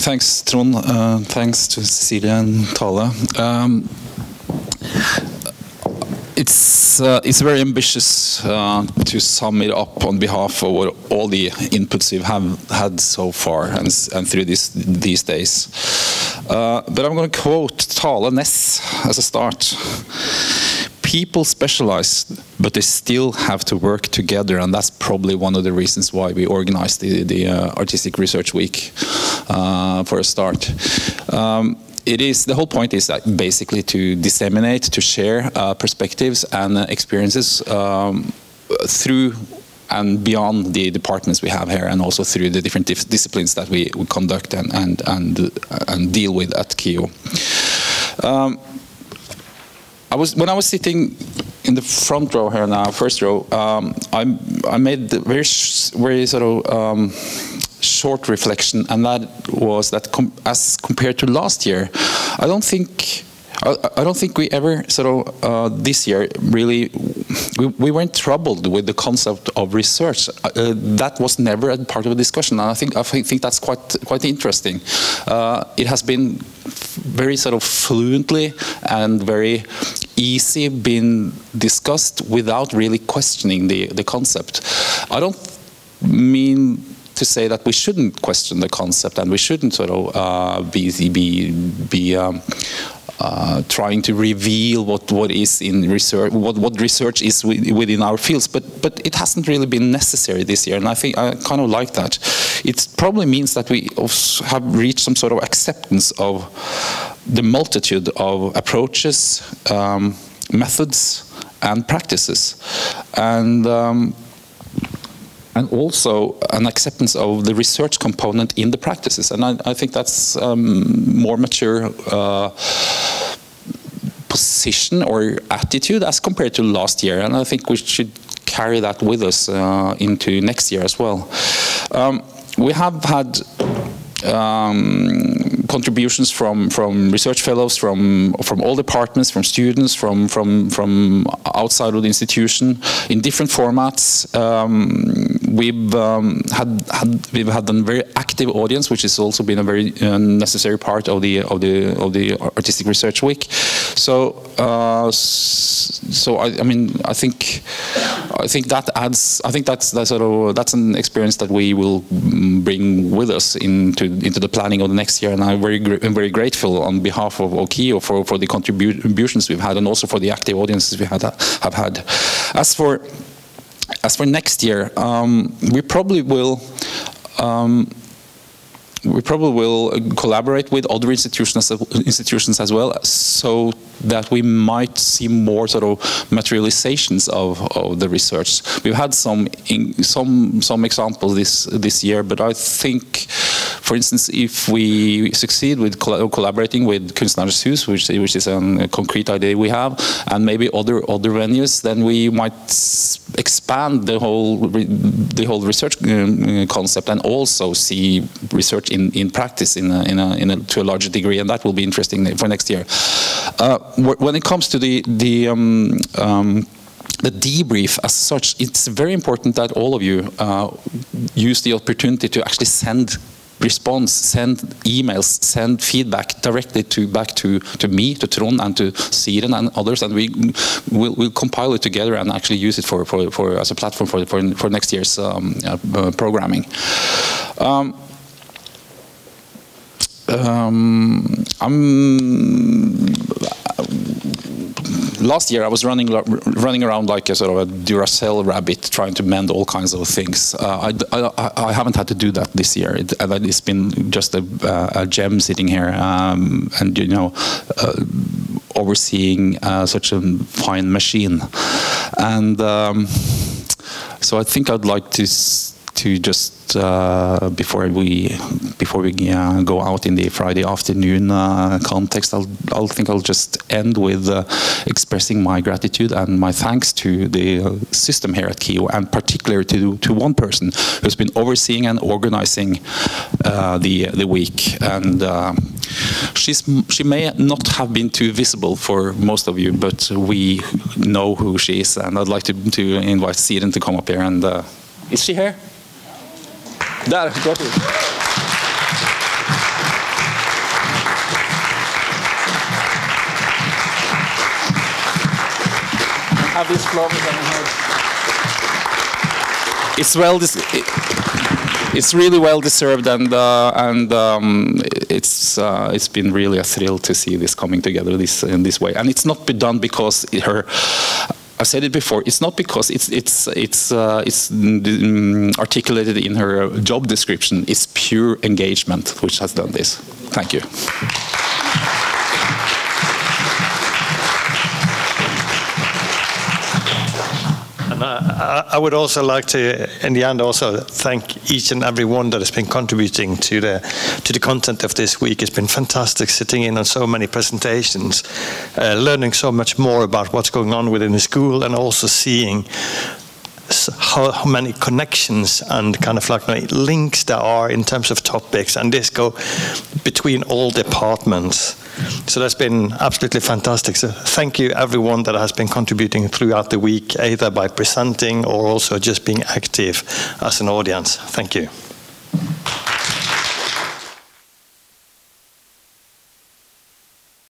Thanks, Trond. Thanks to Cecilia and Tale. It's very ambitious to sum it up on behalf of all the inputs we've had so far and through these days. But I'm going to quote Tale Ness as a start. People specialize, but they still have to work together, and that's probably one of the reasons why we organized the Artistic Research Week for a start. The whole point is that basically to disseminate, to share perspectives and experiences through and beyond the departments we have here, and also through the different disciplines that we conduct and deal with at KIO. When I was sitting in the front row here now, first row, I made a very sort of short reflection, and that was that as compared to last year, I don't think we ever sort of this year really we weren't troubled with the concept of research. That was never a part of a discussion, and I think that's quite interesting. It has been very sort of fluently and very easy been discussed without really questioning the concept. I don't mean to say that we shouldn't question the concept and we shouldn't sort of be trying to reveal what is in research, what research is within our fields, but it hasn't really been necessary this year, and I think I kind of like that. It probably means that we have reached some sort of acceptance of the multitude of approaches, methods, and practices, and also an acceptance of the research component in the practices, and I think that's more mature position or attitude as compared to last year, and I think we should carry that with us into next year as well. We have had contributions from research fellows, from all departments, from students, from outside of the institution in different formats. We've had a very active audience, which has also been a very necessary part of the Artistic Research Week. So I mean I think that adds. I think that's that's an experience that we will bring with us into the planning of the next year, and I'm very grateful on behalf of KIO for the contributions we've had, and also for the active audiences we have had. As for next year, we probably will collaborate with other institutions as well, so that we might see more sort of materializations of the research. We've had some examples this year, but I think, for instance, if we succeed with collaborating with Kunstnernes Hus, which is a concrete idea we have, and maybe other venues, then we might expand the whole research concept, and also see research in practice to a larger degree, and that will be interesting for next year. When it comes to the debrief as such, it's very important that all of you use the opportunity to actually send response, send emails, send feedback directly back to me, to Trond, and to Siren and others, and we'll compile it together and actually use it as a platform for next year's programming. Last year I was running around like a sort of a Duracell rabbit, trying to mend all kinds of things. I haven't had to do that this year. It's been just a gem sitting here, and you know, overseeing such a fine machine. And so I think I'd like to just before we go out in the Friday afternoon context, I'll just end with expressing my gratitude and my thanks to the system here at KIO, and particularly to one person who's been overseeing and organizing the week. And she may not have been too visible for most of you, but we know who she is, and I'd like to invite Siren to come up here. And is she here? Där, have these flowers on your head. It's really well deserved, and it's been really a thrill to see this coming together in this way. And it's not been done because I've said it before. It's not because it's articulated in her job description. It's pure engagement which has done this. Thank you. And I would also like to, in the end, also thank each and every one that has been contributing to the content of this week. It's been fantastic sitting in on so many presentations, learning so much more about what's going on within the school, and also seeing how many connections and kind of like links there are in terms of topics, and this go between all departments. So that's been absolutely fantastic. So thank you everyone that has been contributing throughout the week, either by presenting or also just being active as an audience. Thank you.